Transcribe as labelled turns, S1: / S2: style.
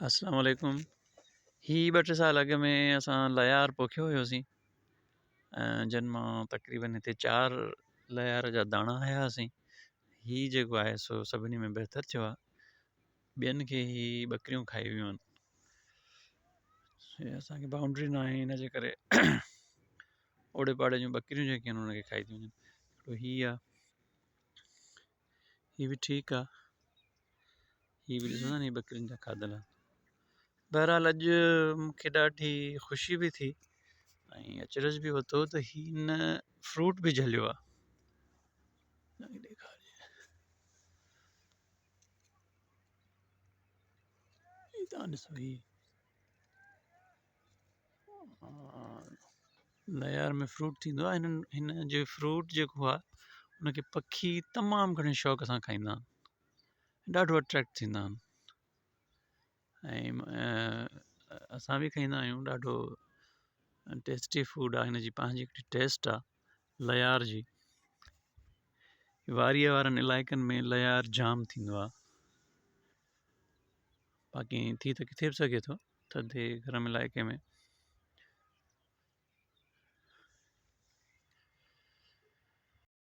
S1: अस्सलाम वालेकुम। ही 2-3 साल अॻु में असां लयार पोखियो हुयोसीं, जिन मां तक़रीबन हिते 4 लयार जा दाणा आया हुआसीं। ही जेको आहे सो सभिनी में बहितर थियो आहे। ॿियनि खे ही ॿकरियूं खाई वियूं आहिनि। असांखे बाउंड्री न आहे, हिन जे करे ओड़े पाड़े जूं ॿकरियूं जेके आहिनि उनखे खाई थियूं वञनि। हिकिड़ो ही आहे, ही बि ठीकु आहे। ही बि ॾिसो था नी ॿकरियुनि जा खाधल आहे। बहरहाल अॼु मूंखे ॾाढी ख़ुशी बि थी ऐं अचरज बि वरितो त हिन फ्रूट बि झलियो आहे। तव्हां ॾिसो ही लयार में फ्रूट थींदो आहे। हिन जो फ्रूट जेको आहे उनखे पखी तमामु घणे शौक़ सां खाईंदा आहिनि, ॾाढो अट्रैक्ट थींदा आहिनि ऐं असां बि खाईंदा आहियूं। ॾाढो टेस्टी फूड आहे, हिनजी पंहिंजी हिकिड़ी टेस्ट आहे लयार जी। वारीअ वारनि इलाइक़नि में लयार जाम थींदो आहे, बाक़ी थी त किथे बि सघे थो थधे गरम इलाइक़े में।